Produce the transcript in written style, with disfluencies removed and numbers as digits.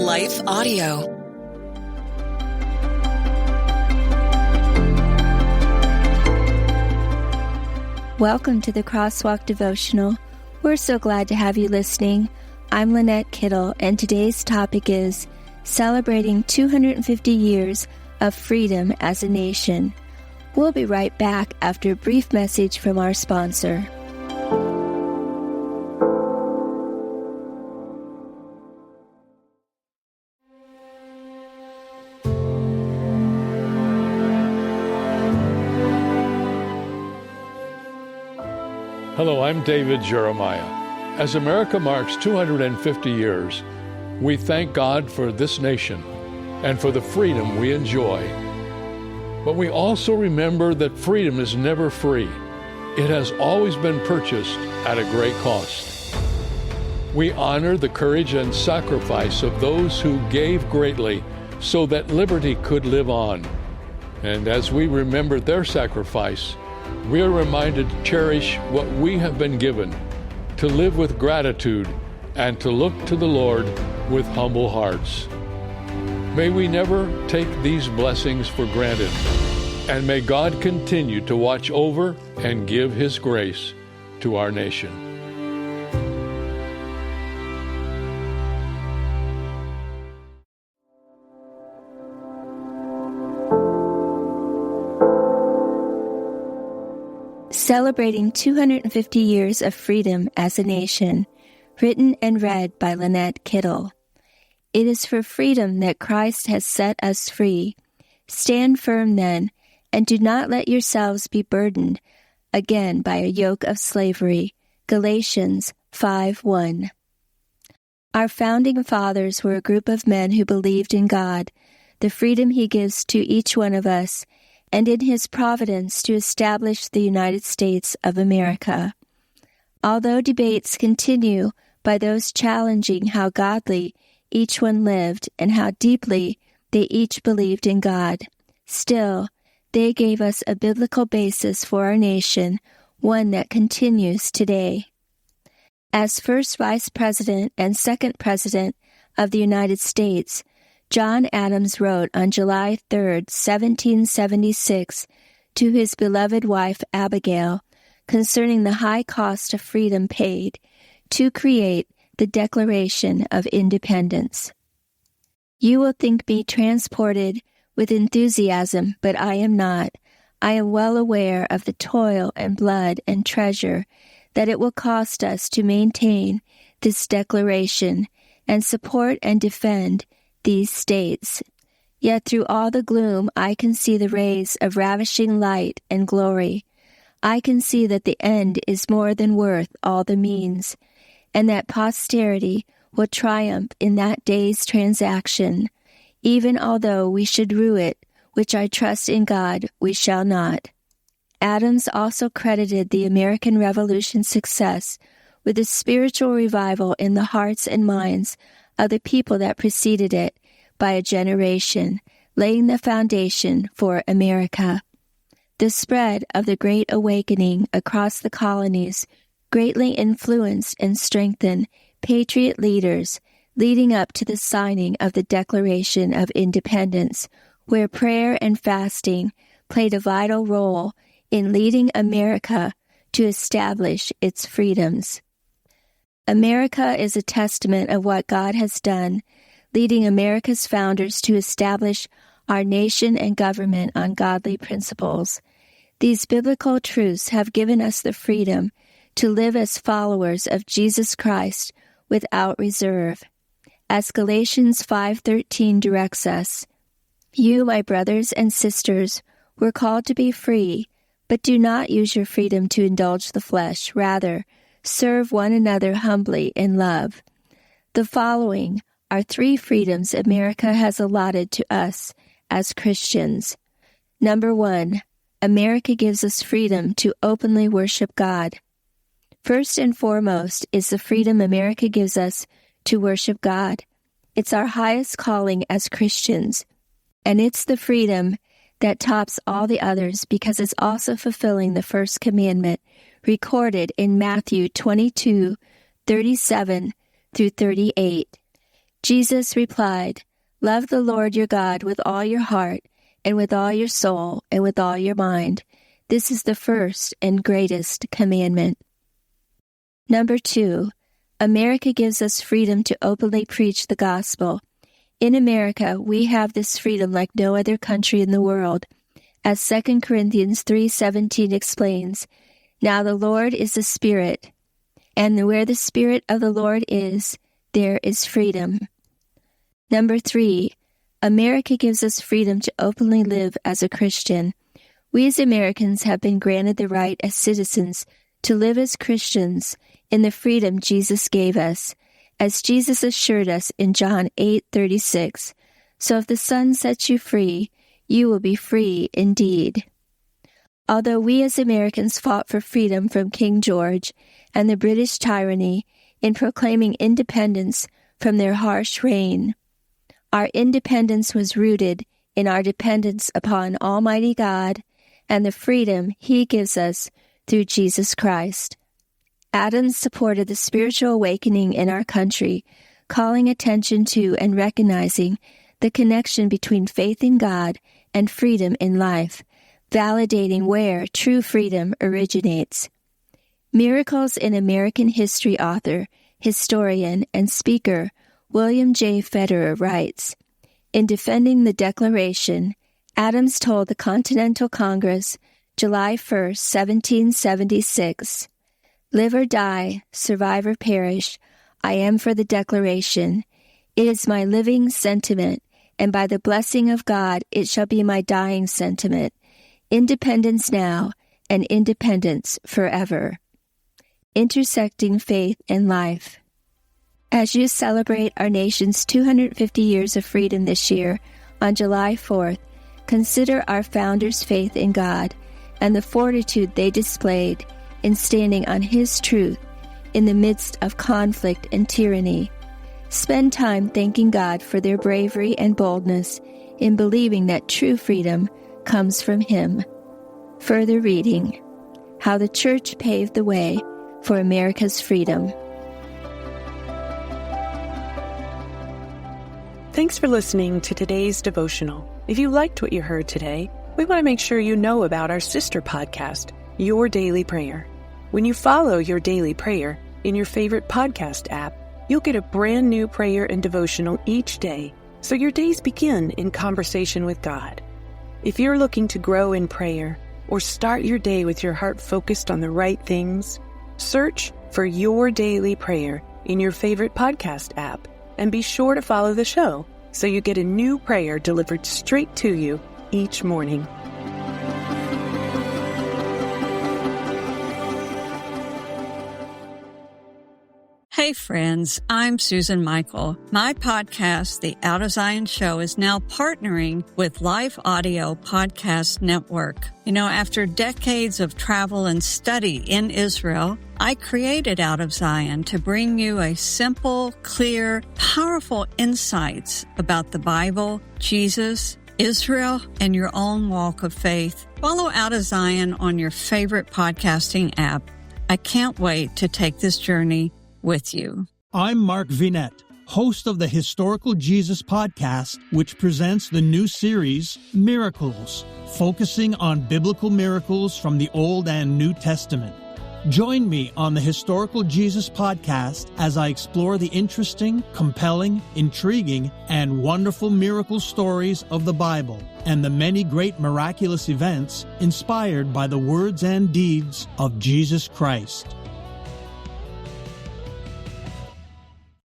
Life Audio. Welcome to the Crosswalk Devotional. We're so glad to have you listening. I'm Lynette Kittle, and today's topic is celebrating 250 years of freedom as a nation. We'll be right back after a brief message from our sponsor. Hello, I'm David Jeremiah. As America marks 250 years, we thank God for this nation and for the freedom we enjoy. But we also remember that freedom is never free. It has always been purchased at a great cost. We honor the courage and sacrifice of those who gave greatly so that liberty could live on. And as we remember their sacrifice, we are reminded to cherish what we have been given, to live with gratitude, and to look to the Lord with humble hearts. May we never take these blessings for granted, and may God continue to watch over and give His grace to our nation. Celebrating 250 Years of Freedom as a Nation, written and read by Lynette Kittle. It is for freedom that Christ has set us free. Stand firm then, and do not let yourselves be burdened again by a yoke of slavery. Galatians 5:1. Our founding fathers were a group of men who believed in God, the freedom He gives to each one of us, and in His providence to establish the United States of America. Although debates continue by those challenging how godly each one lived and how deeply they each believed in God, still, they gave us a biblical basis for our nation, one that continues today. As first Vice President and second President of the United States, John Adams wrote on July 3, 1776, to his beloved wife Abigail concerning the high cost of freedom paid to create the Declaration of Independence. You will think me transported with enthusiasm, but I am not. I am well aware of the toil and blood and treasure that it will cost us to maintain this declaration and support and defend these states. Yet through all the gloom I can see the rays of ravishing light and glory. I can see that the end is more than worth all the means, and that posterity will triumph in that day's transaction, even although we should rue it, which I trust in God we shall not. Adams also credited the American Revolution's success with a spiritual revival in the hearts and minds of the people that preceded it by a generation, laying the foundation for America. The spread of the Great Awakening across the colonies greatly influenced and strengthened patriot leaders leading up to the signing of the Declaration of Independence, where prayer and fasting played a vital role in leading America to establish its freedoms. America is a testament of what God has done, leading America's founders to establish our nation and government on godly principles. These biblical truths have given us the freedom to live as followers of Jesus Christ without reserve. As Galatians 5:13 directs us, you, my brothers and sisters, were called to be free, but do not use your freedom to indulge the flesh. Rather, serve one another humbly in love. The following are 3 freedoms America has allotted to us as Christians. Number 1, America gives us freedom to openly worship God. First and foremost is the freedom America gives us to worship God. It's our highest calling as Christians, and it's the freedom that tops all the others because it's also fulfilling the first commandment recorded in Matthew 22:37 through 38. Jesus replied, "Love the Lord your God with all your heart, and with all your soul, and with all your mind. This is the first and greatest commandment." Number 2, America gives us freedom to openly preach the gospel. In America, we have this freedom like no other country in the world. As 2 Corinthians 3:17 explains, "Now the Lord is the Spirit, and where the Spirit of the Lord is, there is freedom." Number 3, America gives us freedom to openly live as a Christian. We as Americans have been granted the right as citizens to live as Christians in the freedom Jesus gave us, as Jesus assured us in John 8:36, "So if the Son sets you free, you will be free indeed." Although we as Americans fought for freedom from King George and the British tyranny in proclaiming independence from their harsh reign, our independence was rooted in our dependence upon Almighty God and the freedom He gives us through Jesus Christ. Adams supported the spiritual awakening in our country, calling attention to and recognizing the connection between faith in God and freedom in life, validating where true freedom originates. Miracles in American History author, historian, and speaker William J. Federer writes, in defending the Declaration, Adams told the Continental Congress, July 1, 1776, "Live or die, survive or perish, I am for the Declaration. It is my living sentiment, and by the blessing of God it shall be my dying sentiment. Independence now, and independence forever." Intersecting faith and life. As you celebrate our nation's 250 years of freedom this year, on July 4th, consider our founders' faith in God and the fortitude they displayed in standing on His truth in the midst of conflict and tyranny. Spend time thanking God for their bravery and boldness in believing that true freedom comes from Him. Further reading, How the Church Paved the Way for America's Freedom. Thanks for listening to today's devotional. If you liked what you heard today, we want to make sure you know about our sister podcast, Your Daily Prayer. When you follow Your Daily Prayer in your favorite podcast app, you'll get a brand new prayer and devotional each day, so your days begin in conversation with God. If you're looking to grow in prayer or start your day with your heart focused on the right things, search for Your Daily Prayer in your favorite podcast app and be sure to follow the show so you get a new prayer delivered straight to you each morning. Hey friends, I'm Susan Michael. My podcast, The Out of Zion Show, is now partnering with Life Audio Podcast Network. You know, after decades of travel and study in Israel, I created Out of Zion to bring you a simple, clear, powerful insights about the Bible, Jesus, Israel, and your own walk of faith. Follow Out of Zion on your favorite podcasting app. I can't wait to take this journey with you. I'm Mark Vinette, host of the Historical Jesus podcast, which presents the new series, Miracles, focusing on biblical miracles from the Old and New Testament. Join me on the Historical Jesus podcast as I explore the interesting, compelling, intriguing, and wonderful miracle stories of the Bible and the many great miraculous events inspired by the words and deeds of Jesus Christ.